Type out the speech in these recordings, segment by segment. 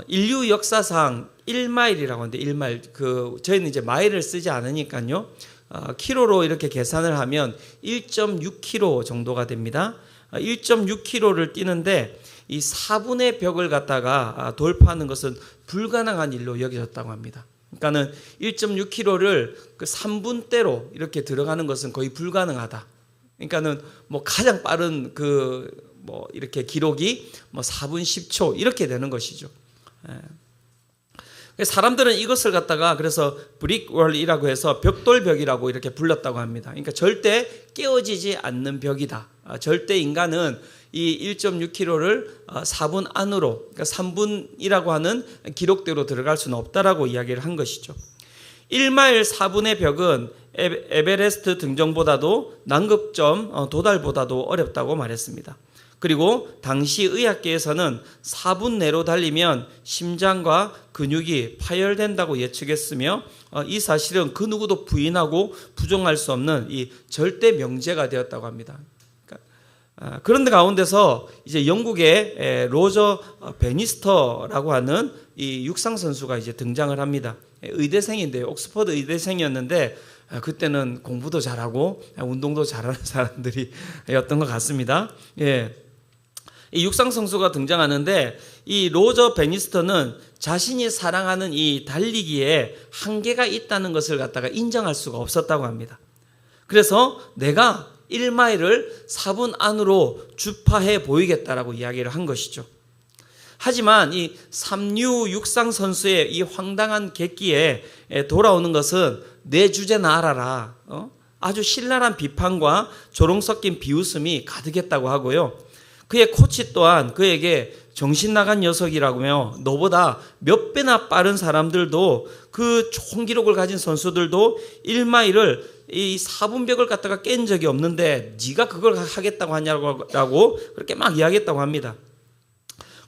인류 역사상 1마일이라고 하는데 1마일 저희는 이제 마일을 쓰지 않으니까요. 키로로 이렇게 계산을 하면 1.6km 정도가 됩니다. 1.6km를 뛰는데 이 4분의 벽을 갖다가 돌파하는 것은 불가능한 일로 여겨졌다고 합니다. 그러니까는 1.6km를 그 3분대로 이렇게 들어가는 것은 거의 불가능하다. 그러니까는 뭐 가장 빠른 이렇게 기록이 4분 10초 이렇게 되는 것이죠. 사람들은 이것을 갖다가 그래서 브릭월이라고 해서 벽돌벽이라고 이렇게 불렀다고 합니다. 그러니까 절대 깨어지지 않는 벽이다. 절대 인간은 이 1.6km를 4분 안으로, 그러니까 3분이라고 하는 기록대로 들어갈 수는 없다라고 이야기를 한 것이죠. 1마일 4분의 벽은 에베레스트 등정보다도 남극점 도달보다도 어렵다고 말했습니다. 그리고 당시 의학계에서는 4분 내로 달리면 심장과 근육이 파열된다고 예측했으며 이 사실은 그 누구도 부인하고 부정할 수 없는 이 절대 명제가 되었다고 합니다. 그런데 가운데서 이제 영국의 로저 베니스터라고 하는 이 육상 선수가 이제 등장을 합니다. 의대생인데요. 옥스퍼드 의대생이었는데 그때는 공부도 잘하고 운동도 잘하는 사람들이었던 것 같습니다. 이 육상 선수가 등장하는데 이 로저 베니스터는 자신이 사랑하는 이 달리기에 한계가 있다는 것을 갖다가 인정할 수가 없었다고 합니다. 그래서 내가 1마일을 4분 안으로 주파해 보이겠다라고 이야기를 한 것이죠. 하지만 이 삼류 육상 선수의 이 황당한 객기에 돌아오는 것은 내 주제나 알아라. 아주 신랄한 비판과 조롱 섞인 비웃음이 가득했다고 하고요. 그의 코치 또한 그에게 정신 나간 녀석이라고며 너보다 몇 배나 빠른 사람들도 그 좋은 기록을 가진 선수들도 1마일을 이 4분벽을 갖다가 깬 적이 없는데 네가 그걸 하겠다고 하냐고 그렇게 막 이야기했다고 합니다.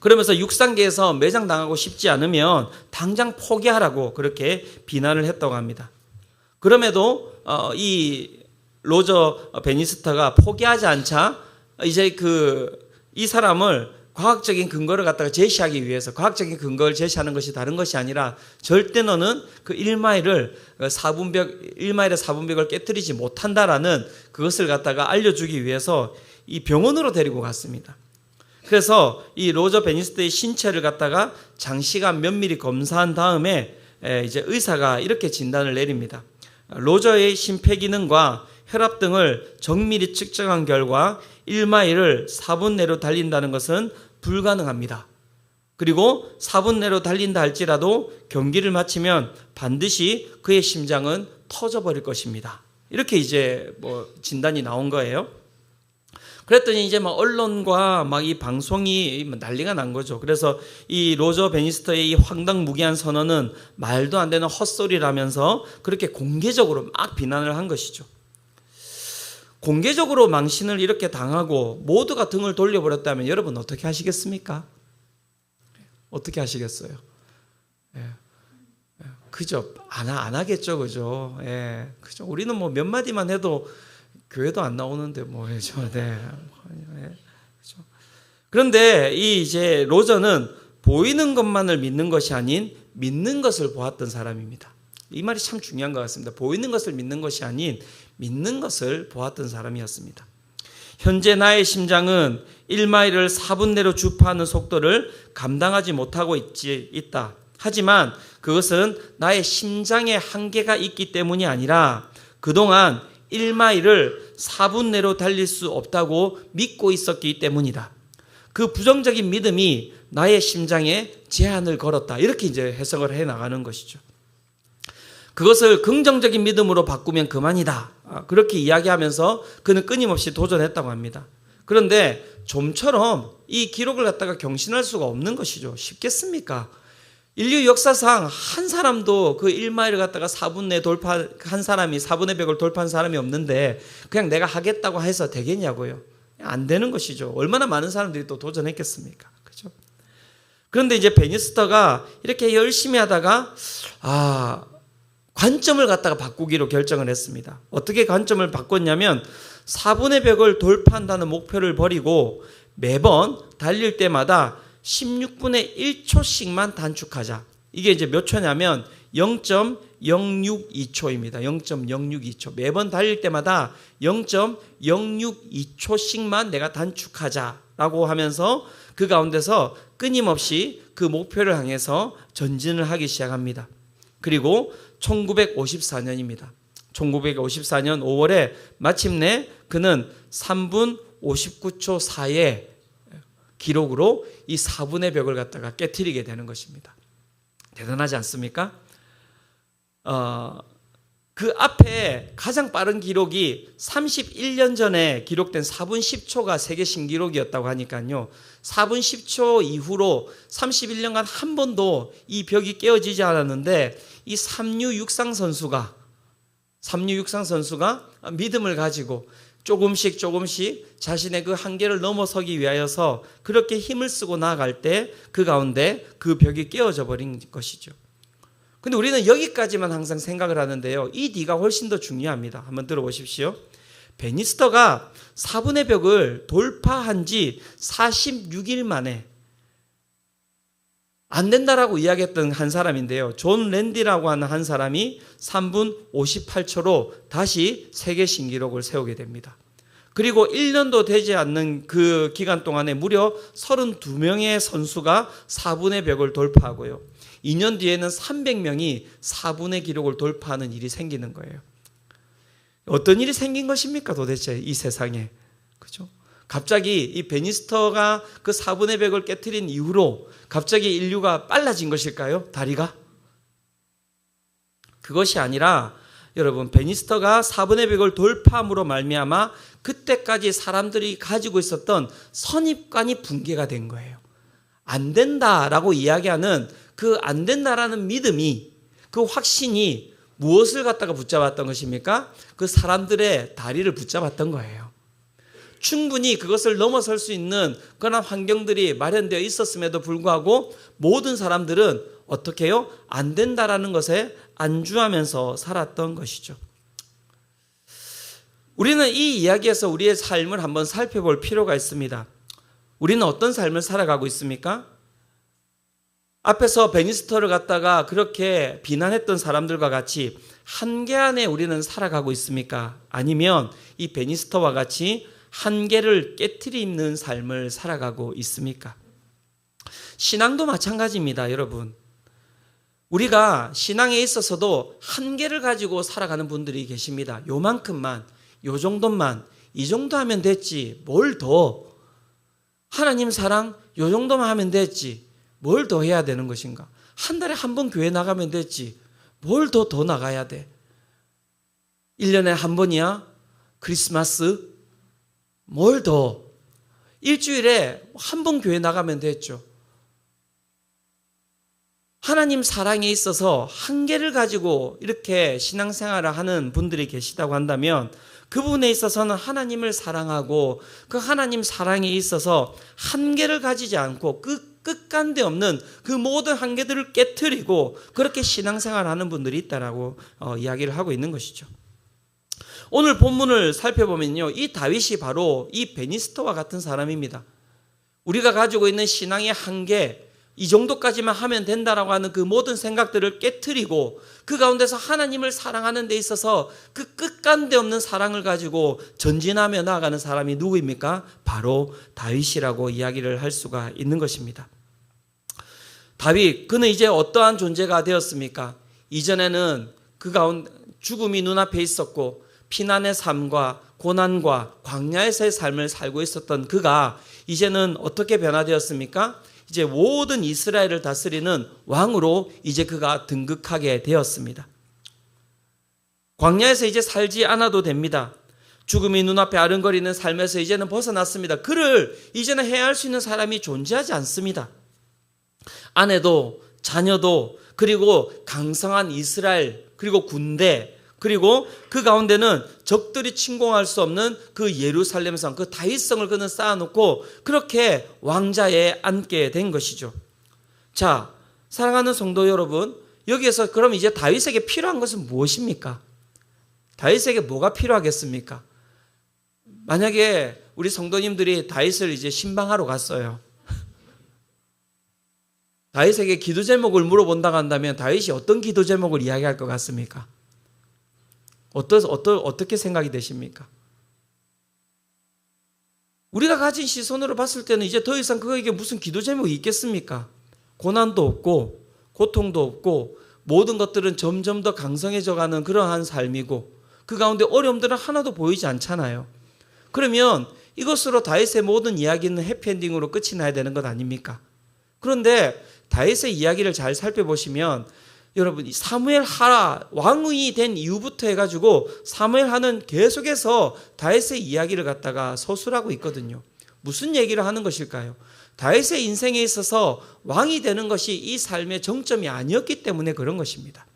그러면서 육상계에서 매장당하고 싶지 않으면 당장 포기하라고 그렇게 비난을 했다고 합니다. 그럼에도 이 로저 베니스터가 포기하지 않자 이제 이 사람을 과학적인 근거를 갖다가 제시하기 위해서 과학적인 근거를 제시하는 것이 다른 것이 아니라 절대 너는 그 1마일의 4분벽을 깨뜨리지 못한다라는 그것을 갖다가 알려주기 위해서 이 병원으로 데리고 갔습니다. 그래서 이 로저 베니스터의 신체를 갖다가 장시간 면밀히 검사한 다음에 이제 의사가 이렇게 진단을 내립니다. 로저의 심폐기능과 혈압 등을 정밀히 측정한 결과 1마일을 4분 내로 달린다는 것은 불가능합니다. 그리고 4분 내로 달린다 할지라도 경기를 마치면 반드시 그의 심장은 터져버릴 것입니다. 이렇게 이제 진단이 나온 거예요. 그랬더니 이제 언론과 이 방송이 난리가 난 거죠. 그래서 이 로저 베니스터의 이 황당무계한 선언은 말도 안 되는 헛소리라면서 그렇게 공개적으로 막 비난을 한 것이죠. 공개적으로 망신을 이렇게 당하고 모두가 등을 돌려버렸다면 여러분 어떻게 하시겠습니까? 어떻게 하시겠어요? 그죠? 안 하겠죠, 그죠? 그죠? 우리는 몇 마디만 해도 교회도 안 나오는데 그죠? 그죠? 그런데 이제 로저는 보이는 것만을 믿는 것이 아닌 믿는 것을 보았던 사람입니다. 이 말이 참 중요한 것 같습니다. 보이는 것을 믿는 것이 아닌 믿는 것을 보았던 사람이었습니다. 현재 나의 심장은 1마일을 4분 내로 주파하는 속도를 감당하지 못하고 있다. 하지만 그것은 나의 심장에 한계가 있기 때문이 아니라 그동안 1마일을 4분 내로 달릴 수 없다고 믿고 있었기 때문이다. 그 부정적인 믿음이 나의 심장에 제한을 걸었다. 이렇게 이제 해석을 해 나가는 것이죠. 그것을 긍정적인 믿음으로 바꾸면 그만이다. 그렇게 이야기하면서 그는 끊임없이 도전했다고 합니다. 그런데 좀처럼 이 기록을 갖다가 경신할 수가 없는 것이죠. 쉽겠습니까? 인류 역사상 한 사람도 그 1마일을 갖다가 4분 내에 돌파한 사람이 4분의 벽을 돌파한 사람이 없는데 그냥 내가 하겠다고 해서 되겠냐고요. 안 되는 것이죠. 얼마나 많은 사람들이 또 도전했겠습니까? 그렇죠? 그런데 이제 베니스터가 이렇게 열심히 하다가 관점을 갖다가 바꾸기로 결정을 했습니다. 어떻게 관점을 바꿨냐면 4분의 벽을 돌파한다는 목표를 버리고 매번 달릴 때마다 16분의 1초씩만 단축하자. 이게 이제 몇 초냐면 0.062초입니다. 0.062초. 매번 달릴 때마다 0.062초씩만 내가 단축하자라고 하면서 그 가운데서 끊임없이 그 목표를 향해서 전진을 하기 시작합니다. 그리고 1954년입니다. 1954년 5월에 마침내 그는 3분 59초 4의 기록으로 이 4분의 벽을 갖다가 깨트리게 되는 것입니다. 대단하지 않습니까? 그 앞에 가장 빠른 기록이 31년 전에 기록된 4분 10초가 세계 신기록이었다고 하니까요. 4분 10초 이후로 31년간 한 번도 이 벽이 깨어지지 않았는데 이 삼류육상 선수가 믿음을 가지고 조금씩 자신의 그 한계를 넘어서기 위하여서 그렇게 힘을 쓰고 나아갈 때 그 가운데 그 벽이 깨어져 버린 것이죠. 근데 우리는 여기까지만 항상 생각을 하는데요. 이 뒤가 훨씬 더 중요합니다. 한번 들어보십시오. 베니스터가 4분의 벽을 돌파한 지 46일 만에 안 된다라고 이야기했던 한 사람인데요. 존 랜디라고 하는 한 사람이 3분 58초로 다시 세계 신기록을 세우게 됩니다. 그리고 1년도 되지 않는 그 기간 동안에 무려 32명의 선수가 4분의 벽을 돌파하고요. 2년 뒤에는 300명이 4분의 기록을 돌파하는 일이 생기는 거예요. 어떤 일이 생긴 것입니까 도대체 이 세상에. 그죠? 갑자기 이 베니스터가 그 4분의 벽을 깨트린 이후로 갑자기 인류가 빨라진 것일까요? 다리가? 그것이 아니라 여러분 베니스터가 4분의 벽을 돌파함으로 말미암아 그때까지 사람들이 가지고 있었던 선입관이 붕괴가 된 거예요. 안 된다라고 이야기하는 그 안 된다라는 믿음이, 그 확신이 무엇을 갖다가 붙잡았던 것입니까? 그 사람들의 다리를 붙잡았던 거예요. 충분히 그것을 넘어설 수 있는 그런 환경들이 마련되어 있었음에도 불구하고 모든 사람들은 어떻게 해요? 안 된다라는 것에 안주하면서 살았던 것이죠. 우리는 이 이야기에서 우리의 삶을 한번 살펴볼 필요가 있습니다. 우리는 어떤 삶을 살아가고 있습니까? 앞에서 베니스터를 갖다가 그렇게 비난했던 사람들과 같이 한계 안에 우리는 살아가고 있습니까? 아니면 이 베니스터와 같이 한계를 깨트리는 삶을 살아가고 있습니까? 신앙도 마찬가지입니다, 여러분. 우리가 신앙에 있어서도 한계를 가지고 살아가는 분들이 계십니다. 요만큼만, 요 정도만, 이 정도 하면 됐지, 뭘 더. 하나님 사랑, 요 정도만 하면 됐지, 뭘 더 해야 되는 것인가? 한 달에 한 번 교회 나가면 됐지, 뭘 더 나가야 돼? 1년에 한 번이야? 크리스마스? 뭘 더? 일주일에 한 번 교회 나가면 됐죠. 하나님 사랑에 있어서 한계를 가지고 이렇게 신앙생활을 하는 분들이 계시다고 한다면 그 부분에 있어서는 하나님을 사랑하고 그 하나님 사랑에 있어서 한계를 가지지 않고 끝간데 없는 그 모든 한계들을 깨트리고 그렇게 신앙생활을 하는 분들이 있다라고 이야기를 하고 있는 것이죠. 오늘 본문을 살펴보면요, 이 다윗이 바로 이 베니스터와 같은 사람입니다. 우리가 가지고 있는 신앙의 한계, 이 정도까지만 하면 된다라고 하는 그 모든 생각들을 깨트리고 그 가운데서 하나님을 사랑하는 데 있어서 그 끝간데 없는 사랑을 가지고 전진하며 나아가는 사람이 누구입니까? 바로 다윗이라고 이야기를 할 수가 있는 것입니다. 다윗, 그는 이제 어떠한 존재가 되었습니까? 이전에는 그 가운데 죽음이 눈앞에 있었고 피난의 삶과 고난과 광야에서의 삶을 살고 있었던 그가 이제는 어떻게 변화되었습니까? 이제 모든 이스라엘을 다스리는 왕으로 이제 그가 등극하게 되었습니다. 광야에서 이제 살지 않아도 됩니다. 죽음이 눈앞에 아른거리는 삶에서 이제는 벗어났습니다. 그를 이제는 해할 수 있는 사람이 존재하지 않습니다. 아내도 자녀도 그리고 강성한 이스라엘 그리고 군대 그리고 그 가운데는 적들이 침공할 수 없는 그 예루살렘성, 그 다윗성을 그는 쌓아놓고 그렇게 왕자에 앉게 된 것이죠. 자, 사랑하는 성도 여러분, 여기에서 그럼 이제 다윗에게 필요한 것은 무엇입니까? 다윗에게 뭐가 필요하겠습니까? 만약에 우리 성도님들이 다윗을 이제 신방하러 갔어요. 다윗에게 기도 제목을 물어본다고 한다면 다윗이 어떤 기도 제목을 이야기할 것 같습니까? 어떻게 생각이 되십니까? 우리가 가진 시선으로 봤을 때는 이제 더 이상 그에게 무슨 기도 제목이 있겠습니까? 고난도 없고 고통도 없고 모든 것들은 점점 더 강성해져 가는 그러한 삶이고 그 가운데 어려움들은 하나도 보이지 않잖아요. 그러면 이것으로 다윗의 모든 이야기는 해피엔딩으로 끝이 나야 되는 것 아닙니까? 그런데 다윗의 이야기를 잘 살펴보시면 여러분 사무엘 하라 왕이 된 이후부터 해가지고 사무엘 하는 계속해서 다윗의 이야기를 갖다가 서술하고 있거든요. 무슨 얘기를 하는 것일까요? 다윗의 인생에 있어서 왕이 되는 것이 이 삶의 정점이 아니었기 때문에 그런 것입니다.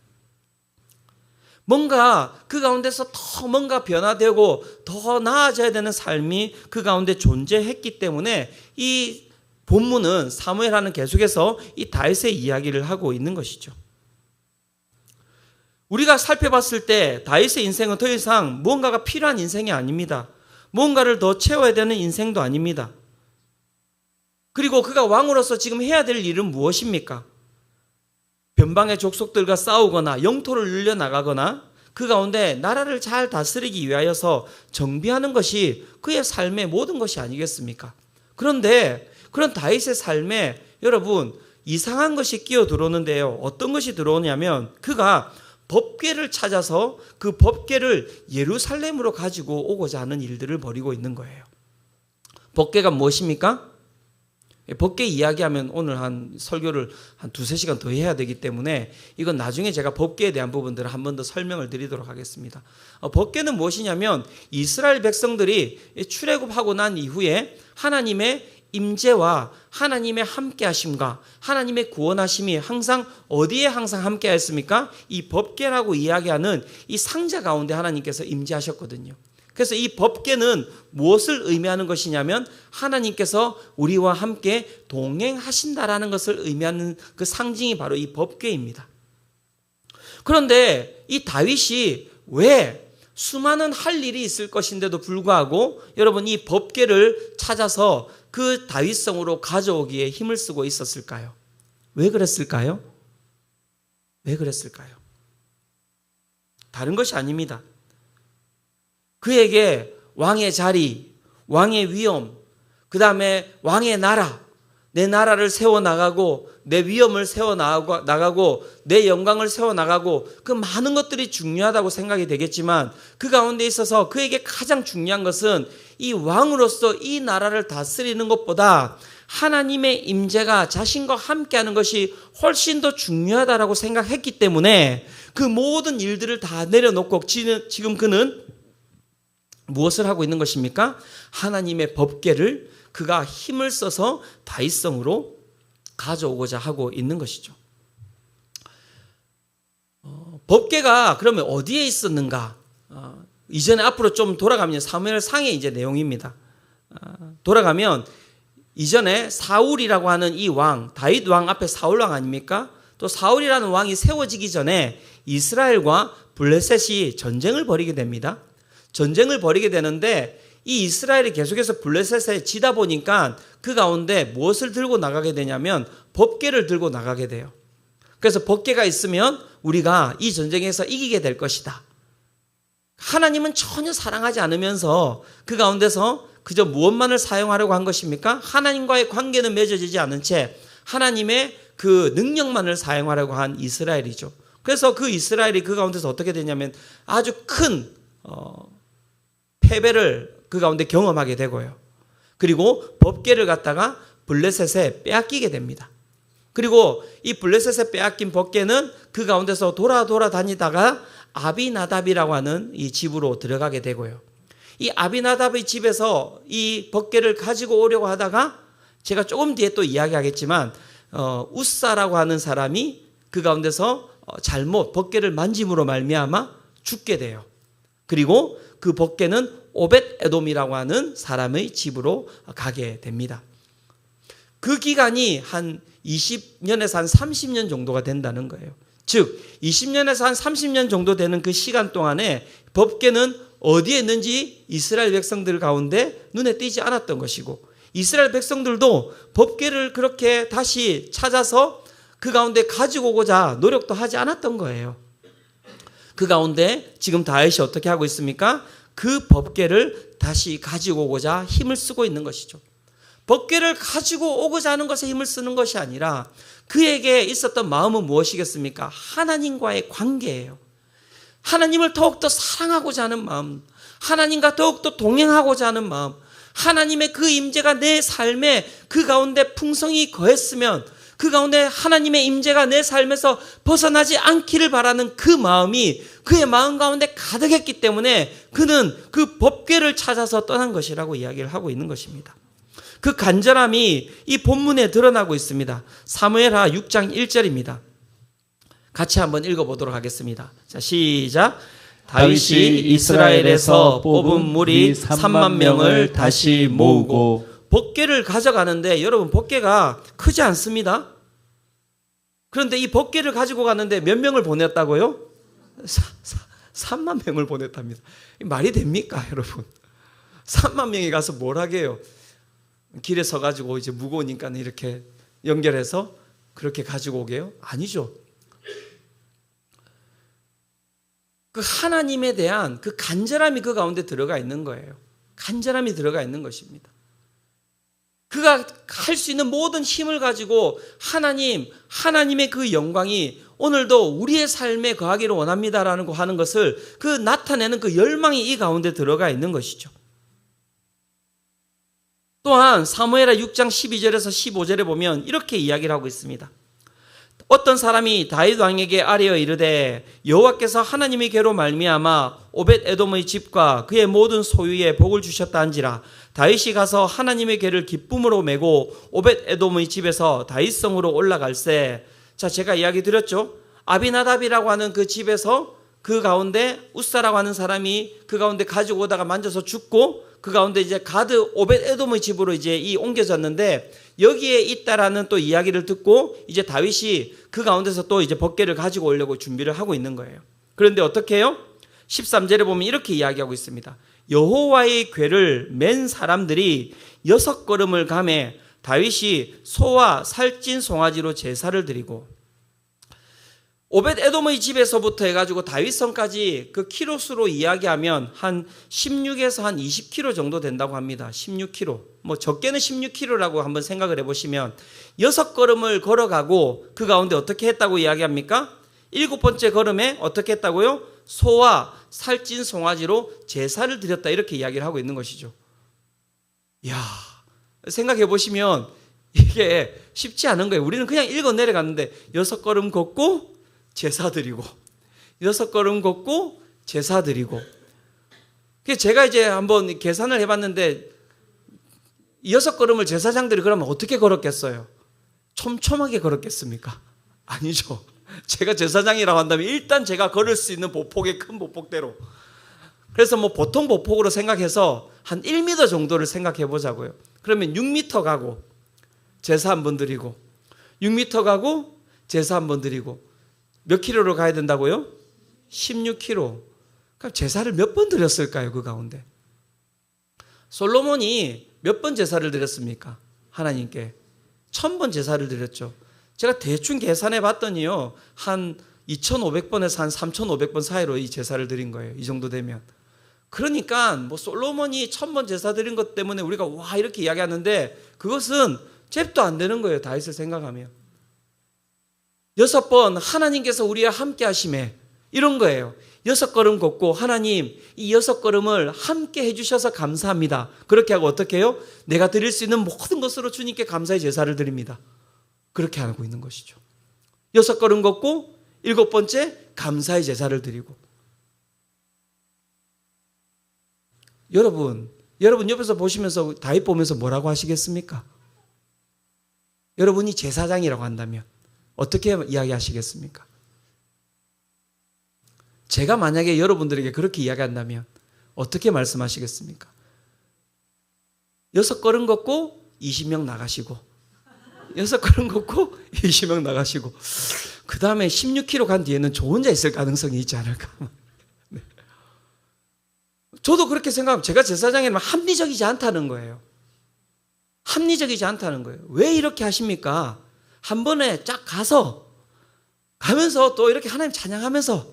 뭔가 그 가운데서 더 뭔가 변화되고 더 나아져야 되는 삶이 그 가운데 존재했기 때문에 이 본문은 사무엘하는 계속해서 이 다윗의 이야기를 하고 있는 것이죠. 우리가 살펴봤을 때 다윗의 인생은 더 이상 무언가가 필요한 인생이 아닙니다. 무언가를 더 채워야 되는 인생도 아닙니다. 그리고 그가 왕으로서 지금 해야 될 일은 무엇입니까? 변방의 족속들과 싸우거나 영토를 늘려나가거나 그 가운데 나라를 잘 다스리기 위하여서 정비하는 것이 그의 삶의 모든 것이 아니겠습니까? 그런데 그런 다윗의 삶에 여러분 이상한 것이 끼어 들어오는데요. 어떤 것이 들어오냐면 그가 법궤를 찾아서 그 법궤를 예루살렘으로 가지고 오고자 하는 일들을 벌이고 있는 거예요. 법궤가 무엇입니까? 법궤 이야기하면 오늘 한 설교를 한 2-3시간 더 해야 되기 때문에 이건 나중에 제가 법궤에 대한 부분들을 한 번 더 설명을 드리도록 하겠습니다. 법궤는 무엇이냐면 이스라엘 백성들이 출애굽하고 난 이후에 하나님의 임재와 하나님의 함께 하심과 하나님의 구원하심이 항상 어디에 항상 함께 하였습니까? 이 법궤라고 이야기하는 이 상자 가운데 하나님께서 임재하셨거든요. 그래서 이 법궤는 무엇을 의미하는 것이냐면 하나님께서 우리와 함께 동행하신다라는 것을 의미하는 그 상징이 바로 이 법궤입니다. 그런데 이 다윗이 왜 수많은 할 일이 있을 것인데도 불구하고 여러분 이 법궤를 찾아서 그 다윗성으로 가져오기에 힘을 쓰고 있었을까요? 왜 그랬을까요? 왜 그랬을까요? 다른 것이 아닙니다. 그에게 왕의 자리, 왕의 위엄, 그 다음에 왕의 나라, 내 나라를 세워나가고 내 위엄을 세워나가고 내 영광을 세워나가고 그 많은 것들이 중요하다고 생각이 되겠지만 그 가운데 있어서 그에게 가장 중요한 것은 이 왕으로서 이 나라를 다스리는 것보다 하나님의 임재가 자신과 함께하는 것이 훨씬 더 중요하다라고 생각했기 때문에 그 모든 일들을 다 내려놓고 지금 그는 무엇을 하고 있는 것입니까? 하나님의 법궤를 그가 힘을 써서 다윗성으로 가져오고자 하고 있는 것이죠. 법궤가 그러면 어디에 있었는가? 이전에 앞으로 좀 돌아가면 사무엘상의 이제 내용입니다. 돌아가면 이전에 사울이라고 하는 이 왕, 다윗 왕 앞에 사울 왕 아닙니까? 또 사울이라는 왕이 세워지기 전에 이스라엘과 블레셋이 전쟁을 벌이게 됩니다. 전쟁을 벌이게 되는데 이 이스라엘이 계속해서 블레셋에 지다 보니까 그 가운데 무엇을 들고 나가게 되냐면 법궤를 들고 나가게 돼요. 그래서 법궤가 있으면 우리가 이 전쟁에서 이기게 될 것이다. 하나님은 전혀 사랑하지 않으면서 그 가운데서 그저 무엇만을 사용하려고 한 것입니까? 하나님과의 관계는 맺어지지 않은 채 하나님의 그 능력만을 사용하려고 한 이스라엘이죠. 그래서 그 이스라엘이 그 가운데서 어떻게 되냐면 아주 큰 패배를 그 가운데 경험하게 되고요. 그리고 법궤를 갖다가 블레셋에 빼앗기게 됩니다. 그리고 이 블레셋에 빼앗긴 법궤는 그 가운데서 돌아다니다가 아비나답이라고 하는 이 집으로 들어가게 되고요. 이 아비나답의 집에서 이 법궤를 가지고 오려고 하다가 제가 조금 뒤에 또 이야기하겠지만 우사라고 하는 사람이 그 가운데서 잘못 법궤를 만짐으로 말미암아 죽게 돼요. 그리고 그 법궤는 오벳 에돔이라고 하는 사람의 집으로 가게 됩니다. 그 기간이 한 20년에서 한 30년 정도가 된다는 거예요. 즉 20년에서 한 30년 정도 되는 그 시간 동안에 법궤는 어디에 있는지 이스라엘 백성들 가운데 눈에 띄지 않았던 것이고 이스라엘 백성들도 법궤를 그렇게 다시 찾아서 그 가운데 가지고 오고자 노력도 하지 않았던 거예요. 그 가운데 지금 다윗이 어떻게 하고 있습니까? 그 법궤를 다시 가지고 오고자 힘을 쓰고 있는 것이죠. 법궤를 가지고 오고자 하는 것에 힘을 쓰는 것이 아니라 그에게 있었던 마음은 무엇이겠습니까? 하나님과의 관계예요. 하나님을 더욱더 사랑하고자 하는 마음, 하나님과 더욱더 동행하고자 하는 마음, 하나님의 그 임재가 내 삶에 그 가운데 풍성히 거했으면 그 가운데 하나님의 임재가 내 삶에서 벗어나지 않기를 바라는 그 마음이 그의 마음 가운데 가득했기 때문에 그는 그 법궤를 찾아서 떠난 것이라고 이야기를 하고 있는 것입니다. 그 간절함이 이 본문에 드러나고 있습니다. 사무엘하 6장 1절입니다. 같이 한번 읽어보도록 하겠습니다. 자, 시작. 다윗이 이스라엘에서 뽑은 무리 3만 명을 다시 모으고 법궤를 가져가는데 여러분 법궤가 크지 않습니다. 그런데 이 법궤를 가지고 가는데 몇 명을 보냈다고요? 3만 명을 보냈답니다. 말이 됩니까 여러분? 3만 명이 가서 뭘 하게요? 길에 서가지고 이제 무거우니까 이렇게 연결해서 그렇게 가지고 오게요? 아니죠. 그 하나님에 대한 그 간절함이 그 가운데 들어가 있는 거예요. 간절함이 들어가 있는 것입니다. 그가 할 수 있는 모든 힘을 가지고 하나님의 그 영광이 오늘도 우리의 삶에 거하기를 원합니다라는 거 하는 것을 그 나타내는 그 열망이 이 가운데 들어가 있는 것이죠. 또한 사무엘하 6장 12절에서 15절에 보면 이렇게 이야기를 하고 있습니다. 어떤 사람이 다윗 왕에게 아뢰어 이르되 여호와께서 하나님의 괴로 말미암아 오벳 에돔의 집과 그의 모든 소유에 복을 주셨다 한지라. 다윗이 가서 하나님의 괴를 기쁨으로 메고 오벳 에돔의 집에서 다윗성으로 올라갈새. 자, 제가 이야기 드렸죠. 아비나답이라고 하는 그 집에서 그 가운데 우사라고 하는 사람이 그 가운데 가지고 오다가 만져서 죽고 그 가운데 이제 가드 오벳 에돔의 집으로 이제 옮겨졌는데 여기에 있다라는 또 이야기를 듣고 이제 다윗이 그 가운데서 또 이제 법궤를 가지고 오려고 준비를 하고 있는 거예요. 그런데 어떻게 해요? 13절에 보면 이렇게 이야기하고 있습니다. 여호와의 궤를 맨 사람들이 6걸음을 가매 다윗이 소와 살찐 송아지로 제사를 드리고 오벳 에돔의 집에서부터 해가지고 다윗성까지 그 키로수로 이야기하면 한 16에서 한 20km 정도 된다고 합니다. 16km. 뭐 적게는 16km라고 한번 생각을 해보시면 6걸음을 걸어가고 그 가운데 어떻게 했다고 이야기합니까? 7번째 걸음에 어떻게 했다고요? 소와 살찐 송아지로 제사를 드렸다 이렇게 이야기를 하고 있는 것이죠. 이야, 생각해 보시면 이게 쉽지 않은 거예요. 우리는 그냥 읽어 내려갔는데 6걸음 걷고 제사 드리고 6걸음 걷고 제사 드리고. 제가 이제 한번 계산을 해봤는데 6걸음을 제사장들이 그러면 어떻게 걸었겠어요? 촘촘하게 걸었겠습니까? 아니죠. 제가 제사장이라고 한다면 일단 제가 걸을 수 있는 보폭의 큰 보폭대로. 그래서 뭐 보통 보폭으로 생각해서 한 1m 정도를 생각해 보자고요. 그러면 6m 가고 제사 한 번 드리고 6m 가고 제사 한 번 드리고 몇 킬로로 가야 된다고요? 16km. 그럼 제사를 몇 번 드렸을까요? 그 가운데 솔로몬이 몇 번 제사를 드렸습니까? 하나님께 1000번 제사를 드렸죠. 제가 대충 계산해 봤더니요 한 2500번에서 한 3500번 사이로 이 제사를 드린 거예요. 이 정도 되면. 그러니까 뭐 솔로몬이 1000번 제사 드린 것 때문에 우리가 와 이렇게 이야기하는데 그것은 잽도 안 되는 거예요. 다윗을 생각하면 6번 하나님께서 우리와 함께 하심에 이런 거예요. 6걸음 걷고 하나님 이 6걸음을 함께 해주셔서 감사합니다. 그렇게 하고 어떻게 해요? 내가 드릴 수 있는 모든 것으로 주님께 감사의 제사를 드립니다. 그렇게 하고 있는 것이죠. 6걸음 걷고 7번째 감사의 제사를 드리고. 여러분 옆에서 보시면서 다윗 보면서 뭐라고 하시겠습니까? 여러분이 제사장이라고 한다면 어떻게 이야기하시겠습니까? 제가 만약에 여러분들에게 그렇게 이야기한다면 어떻게 말씀하시겠습니까? 6걸음 걷고 20명 나가시고 6걸음 걷고 20명 나가시고 그 다음에 16km 간 뒤에는 저 혼자 있을 가능성이 있지 않을까. 네. 저도 그렇게 생각하면 제가 제사장이라면 합리적이지 않다는 거예요. 합리적이지 않다는 거예요. 왜 이렇게 하십니까? 한 번에 쫙 가면서 또 이렇게 하나님 찬양하면서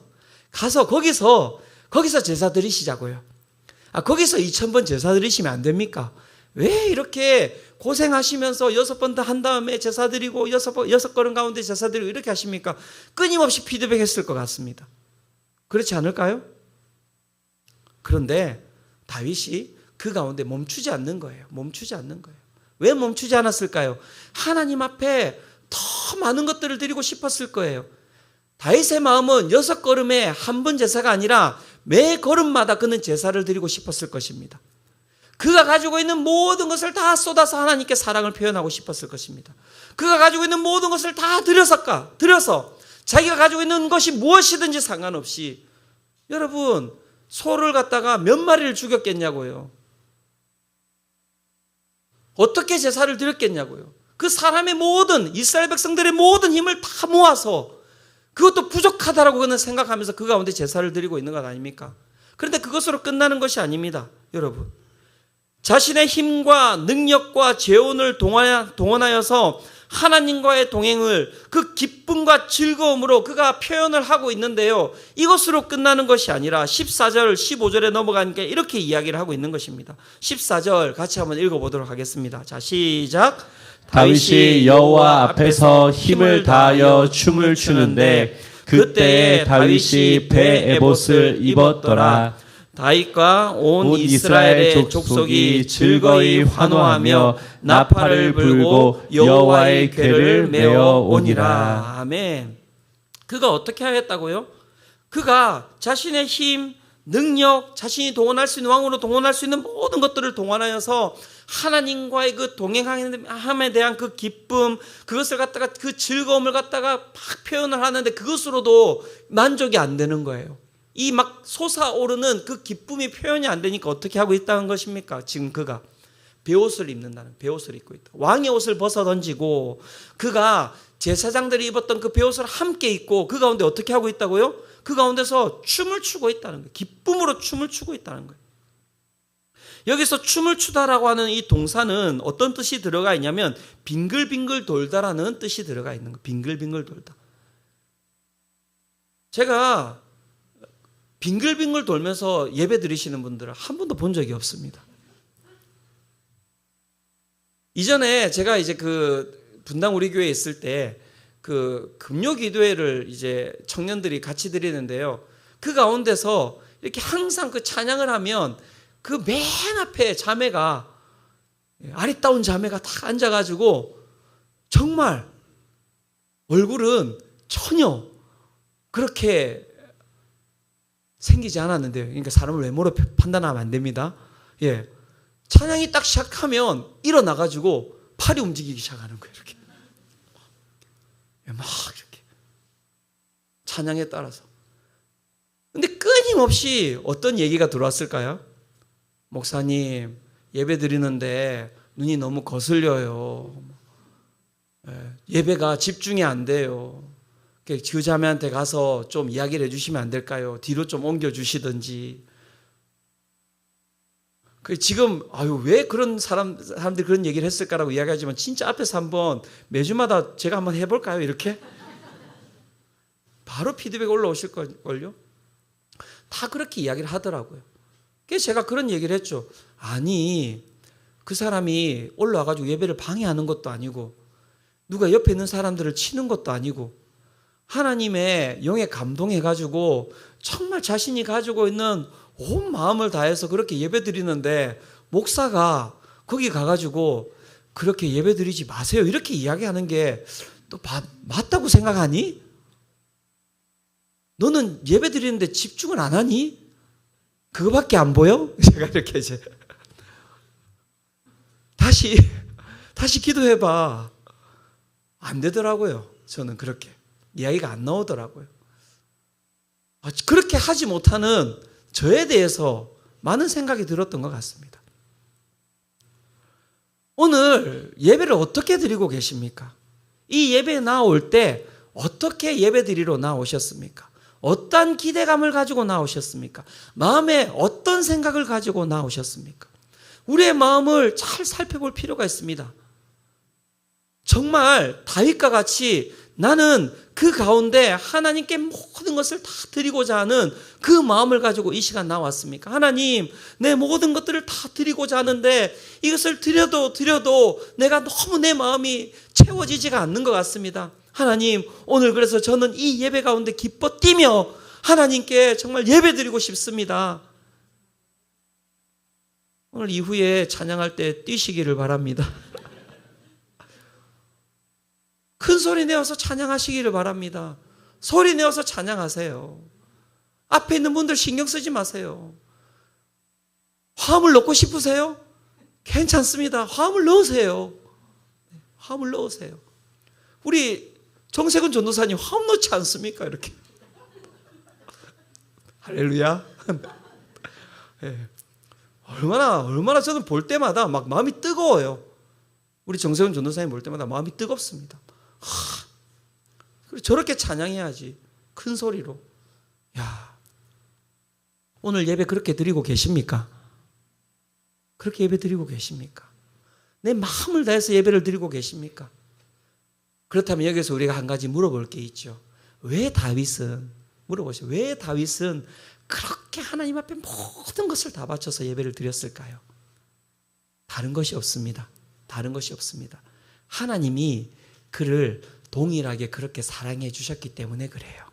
가서 거기서 제사 드리시자고요. 거기서 2000번 제사 드리시면 안 됩니까? 왜 이렇게 고생하시면서 6번 더 한 다음에 제사 드리고 6걸음 가운데 제사 드리고 이렇게 하십니까? 끊임없이 피드백 했을 것 같습니다. 그렇지 않을까요? 그런데 다윗이 그 가운데 멈추지 않는 거예요. 멈추지 않는 거예요. 왜 멈추지 않았을까요? 하나님 앞에 더 많은 것들을 드리고 싶었을 거예요. 다윗의 마음은 6걸음에 한 번 제사가 아니라 매 걸음마다 그는 제사를 드리고 싶었을 것입니다. 그가 가지고 있는 모든 것을 다 쏟아서 하나님께 사랑을 표현하고 싶었을 것입니다. 그가 가지고 있는 모든 것을 다 들여서 자기가 가지고 있는 것이 무엇이든지 상관없이, 여러분, 소를 갖다가 몇 마리를 죽였겠냐고요. 어떻게 제사를 드렸겠냐고요. 그 사람의 모든, 이스라엘 백성들의 모든 힘을 다 모아서 그것도 부족하다라고 그는 생각하면서 그 가운데 제사를 드리고 있는 것 아닙니까? 그런데 그것으로 끝나는 것이 아닙니다. 여러분, 자신의 힘과 능력과 재원을 동원하여서 하나님과의 동행을 그 기쁨과 즐거움으로 그가 표현을 하고 있는데요, 이것으로 끝나는 것이 아니라 14절 15절에 넘어가니까 이렇게 이야기를 하고 있는 것입니다. 14절 같이 한번 읽어보도록 하겠습니다. 자, 시작. 다윗이 여호와 앞에서 힘을 다하여 춤을 추는데 그때 다윗이 배 에봇을 입었더라. 다윗과 온 이스라엘의 족속이 즐거이 환호하며 나팔을 불고 여호와의 궤를 메어 오니라. 아멘. 그가 어떻게 하였다고요? 그가 자신의 힘, 능력, 자신이 동원할 수 있는, 왕으로 동원할 수 있는 모든 것들을 동원하여서 하나님과의 그 동행함에 대한 그 기쁨, 그것을 갖다가, 그 즐거움을 갖다가 막 표현을 하는데 그것으로도 만족이 안 되는 거예요. 이 막 솟아오르는 그 기쁨이 표현이 안 되니까 어떻게 하고 있다는 것입니까? 지금 그가 베옷을 입는다는, 베옷을 입고 있다. 왕의 옷을 벗어 던지고 그가 제사장들이 입었던 그 베옷을 함께 입고 그 가운데 어떻게 하고 있다고요? 그 가운데서 춤을 추고 있다는 거예요. 기쁨으로 춤을 추고 있다는 거예요. 여기서 춤을 추다라고 하는 이 동사는 어떤 뜻이 들어가 있냐면 빙글빙글 돌다라는 뜻이 들어가 있는 거예요. 빙글빙글 돌다. 제가 빙글빙글 돌면서 예배 드리시는 분들을 한 번도 본 적이 없습니다. 이전에 제가 이제 그 분당 우리 교회에 있을 때 그 금요 기도회를 이제 청년들이 같이 드리는데요, 그 가운데서 이렇게 항상 그 찬양을 하면 그 맨 앞에 자매가, 아리따운 자매가 딱 앉아가지고 정말 얼굴은 전혀 그렇게 생기지 않았는데요. 그러니까 사람을 외모로 판단하면 안 됩니다. 예, 찬양이 딱 시작하면 일어나가지고 팔이 움직이기 시작하는 거예요. 이렇게 막 이렇게 찬양에 따라서. 근데 끊임없이 어떤 얘기가 들어왔을까요? 목사님, 예배 드리는데 눈이 너무 거슬려요. 예배가 집중이 안 돼요. 그 자매한테 가서 좀 이야기를 해주시면 안 될까요? 뒤로 좀 옮겨주시든지. 지금 왜 그런 사람들이 그런 얘기를 했을까라고 이야기하지만 진짜 앞에서 한번 매주마다 제가 한번 해볼까요? 이렇게 바로 피드백 올라오실 걸요. 다 그렇게 이야기를 하더라고요. 그래서 제가 그런 얘기를 했죠. 아니, 그 사람이 올라와가지고 예배를 방해하는 것도 아니고 누가 옆에 있는 사람들을 치는 것도 아니고 하나님의 영에 감동해가지고 정말 자신이 가지고 있는 온 마음을 다해서 그렇게 예배 드리는데 목사가 거기 가가지고 그렇게 예배 드리지 마세요 이렇게 이야기하는 게 또 맞다고 생각하니? 너는 예배 드리는데 집중을 안 하니? 그거밖에 안 보여? 제가 이렇게 이제 다시 기도해봐. 안 되더라고요. 저는 그렇게 이야기가 안 나오더라고요. 그렇게 하지 못하는 저에 대해서 많은 생각이 들었던 것 같습니다. 오늘 예배를 어떻게 드리고 계십니까? 이 예배에 나올 때 어떻게 예배 드리러 나오셨습니까? 어떤 기대감을 가지고 나오셨습니까? 마음에 어떤 생각을 가지고 나오셨습니까? 우리의 마음을 잘 살펴볼 필요가 있습니다. 정말 다윗과 같이 나는 그 가운데 하나님께 모든 것을 다 드리고자 하는 그 마음을 가지고 이 시간 나왔습니까? 하나님, 내 모든 것들을 다 드리고자 하는데 이것을 드려도 내가 너무 내 마음이 채워지지가 않는 것 같습니다. 하나님, 오늘 그래서 저는 이 예배 가운데 기뻐 뛰며 하나님께 정말 예배 드리고 싶습니다. 오늘 이후에 찬양할 때 뛰시기를 바랍니다. 큰 소리 내어서 찬양하시기를 바랍니다. 소리 내어서 찬양하세요. 앞에 있는 분들 신경 쓰지 마세요. 화음을 넣고 싶으세요? 괜찮습니다. 화음을 넣으세요. 화음을 넣으세요. 우리 정세근 전도사님 화음 넣지 않습니까? 이렇게. 할렐루야. 네. 얼마나 저는 볼 때마다 막 마음이 뜨거워요. 우리 정세훈 전도사님 볼 때마다 마음이 뜨겁습니다. 저렇게 찬양해야지. 큰 소리로. 야, 오늘 예배 그렇게 드리고 계십니까? 그렇게 예배 드리고 계십니까? 내 마음을 다해서 예배를 드리고 계십니까? 그렇다면 여기서 우리가 한 가지 물어볼 게 있죠. 왜 다윗은 그렇게 하나님 앞에 모든 것을 다 바쳐서 예배를 드렸을까요? 다른 것이 없습니다. 하나님이 그를 동일하게 그렇게 사랑해 주셨기 때문에 그래요.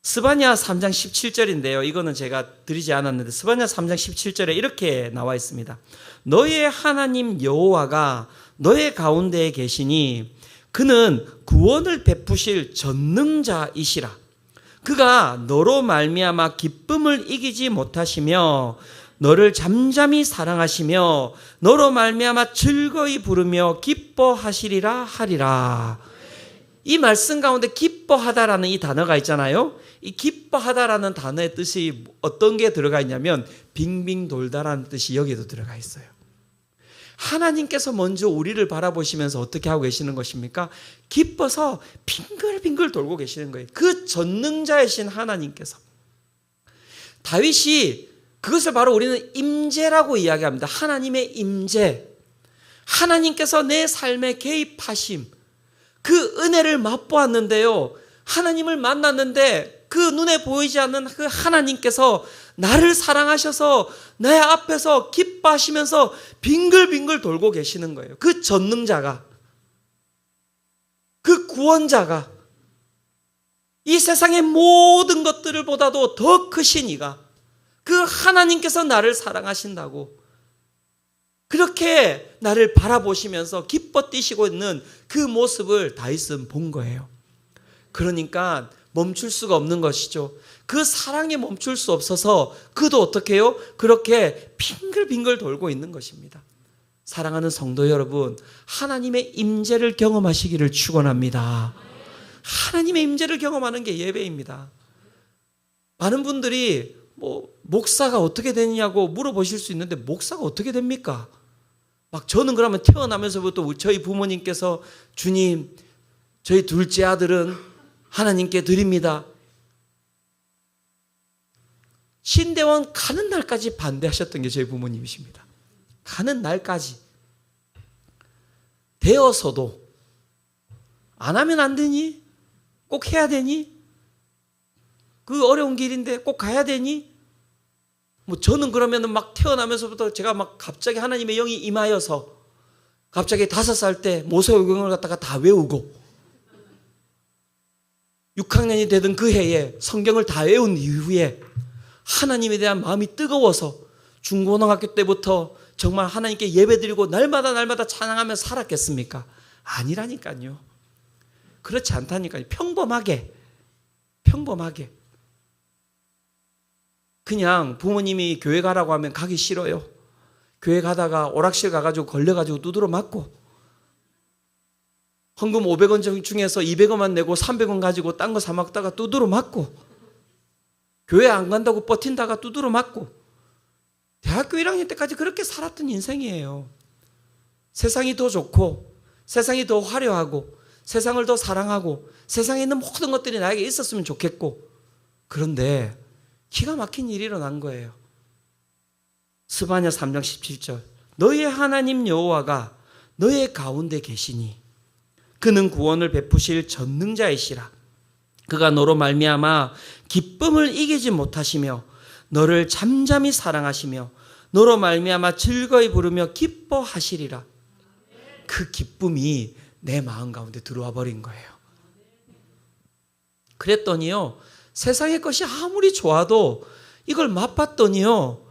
스바냐 3장 17절인데요. 이거는 제가 드리지 않았는데 스바냐 3장 17절에 이렇게 나와 있습니다. 너의 하나님 여호와가 너의 가운데에 계시니 그는 구원을 베푸실 전능자이시라. 그가 너로 말미암아 기쁨을 이기지 못하시며 너를 잠잠히 사랑하시며 너로 말미암아 즐거이 부르며 기뻐하시리라 하리라. 이 말씀 가운데 기뻐하다라는 이 단어가 있잖아요. 이 기뻐하다라는 단어의 뜻이 어떤 게 들어가 있냐면 빙빙 돌다라는 뜻이 여기도 들어가 있어요. 하나님께서 먼저 우리를 바라보시면서 어떻게 하고 계시는 것입니까? 기뻐서 빙글빙글 돌고 계시는 거예요. 그 전능자이신 하나님께서. 다윗이 그것을 바로 우리는 임재라고 이야기합니다. 하나님의 임재. 하나님께서 내 삶에 개입하심. 그 은혜를 맛보았는데요. 하나님을 만났는데 그 눈에 보이지 않는 그 하나님께서 나를 사랑하셔서 내 앞에서 기뻐하시면서 빙글빙글 돌고 계시는 거예요. 그 전능자가, 그 구원자가, 이 세상의 모든 것들을 보다도 더 크신 이가, 그 하나님께서 나를 사랑하신다고 그렇게 나를 바라보시면서 기뻐 뛰시고 있는 그 모습을 다윗은 본 거예요. 그러니까 멈출 수가 없는 것이죠. 그 사랑에 멈출 수 없어서 그도 어떻게 해요? 그렇게 빙글빙글 돌고 있는 것입니다. 사랑하는 성도 여러분, 하나님의 임재를 경험하시기를 축원합니다. 하나님의 임재를 경험하는 게 예배입니다. 많은 분들이 목사가 어떻게 되느냐고 물어보실 수 있는데 목사가 어떻게 됩니까? 막 저는 그러면 태어나면서부터 저희 부모님께서 주님, 저희 둘째 아들은 하나님께 드립니다. 신대원 가는 날까지 반대하셨던 게 저희 부모님이십니다. 가는 날까지. 되어서도 안 하면 안 되니? 꼭 해야 되니? 그 어려운 길인데 꼭 가야 되니? 저는 그러면은 막 태어나면서부터 제가 막 갑자기 하나님의 영이 임하여서 갑자기 5살 때 모세오경을 갖다가 다 외우고 6학년이 되던 그 해에 성경을 다 외운 이후에 하나님에 대한 마음이 뜨거워서 중고등학교 때부터 정말 하나님께 예배드리고 날마다 찬양하며 살았겠습니까? 아니라니까요. 그렇지 않다니까요. 평범하게 그냥 부모님이 교회 가라고 하면 가기 싫어요. 교회 가다가 오락실 가가지고 걸려가지고 두드러 맞고 헌금 500원 중에서 200원만 내고 300원 가지고 딴 거 사 먹다가 두드러 맞고 교회 안 간다고 버틴다가 두드러 맞고 대학교 1학년 때까지 그렇게 살았던 인생이에요. 세상이 더 좋고 세상이 더 화려하고 세상을 더 사랑하고 세상에 있는 모든 것들이 나에게 있었으면 좋겠고 그런데 기가 막힌 일이 일어난 거예요. 스바냐 3장 17절 너희의 하나님 여호와가 너의 가운데 계시니 그는 구원을 베푸실 전능자이시라. 그가 너로 말미암아 기쁨을 이기지 못하시며 너를 잠잠히 사랑하시며 너로 말미암아 즐거이 부르며 기뻐하시리라. 그 기쁨이 내 마음 가운데 들어와 버린 거예요. 그랬더니요, 세상의 것이 아무리 좋아도 이걸 맛봤더니요,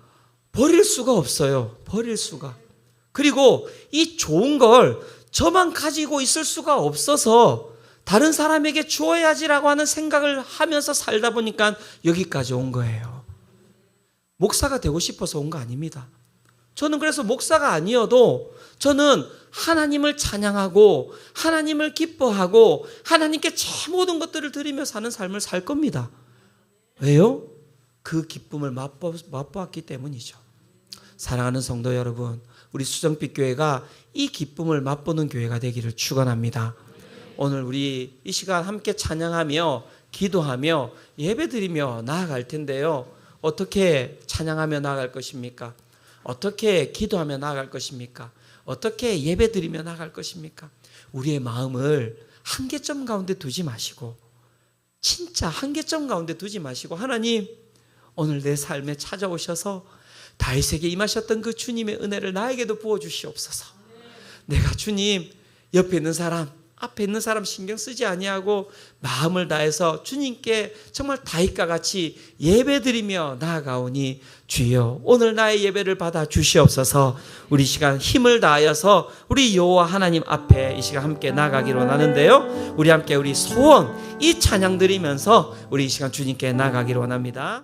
버릴 수가 없어요. 버릴 수가. 그리고 이 좋은 걸 저만 가지고 있을 수가 없어서 다른 사람에게 주어야지라고 하는 생각을 하면서 살다 보니까 여기까지 온 거예요. 목사가 되고 싶어서 온 거 아닙니다. 저는 그래서 목사가 아니어도 저는 하나님을 찬양하고 하나님을 기뻐하고 하나님께 제 모든 것들을 드리며 사는 삶을 살 겁니다. 왜요? 그 기쁨을 맛보았기 때문이죠. 사랑하는 성도 여러분, 우리 수정빛 교회가 이 기쁨을 맛보는 교회가 되기를 축원합니다. 오늘 우리 이 시간 함께 찬양하며 기도하며 예배드리며 나아갈 텐데요. 어떻게 찬양하며 나아갈 것입니까? 어떻게 기도하며 나아갈 것입니까? 어떻게 예배드리며 나아갈 것입니까? 우리의 마음을 한계점 가운데 두지 마시고, 진짜 한계점 가운데 두지 마시고, 하나님 오늘 내 삶에 찾아오셔서 다윗에게 임하셨던 그 주님의 은혜를 나에게도 부어주시옵소서. 내가 주님 옆에 있는 사람, 앞에 있는 사람 신경 쓰지 아니하고 마음을 다해서 주님께 정말 다윗과 같이 예배드리며 나아가오니 주여 오늘 나의 예배를 받아 주시옵소서. 우리 시간 힘을 다하여서 우리 여호와 하나님 앞에 이 시간 함께 나아가기로 원하는데요, 우리 함께 우리 소원 이 찬양 드리면서 우리 이 시간 주님께 나아가기로 원합니다.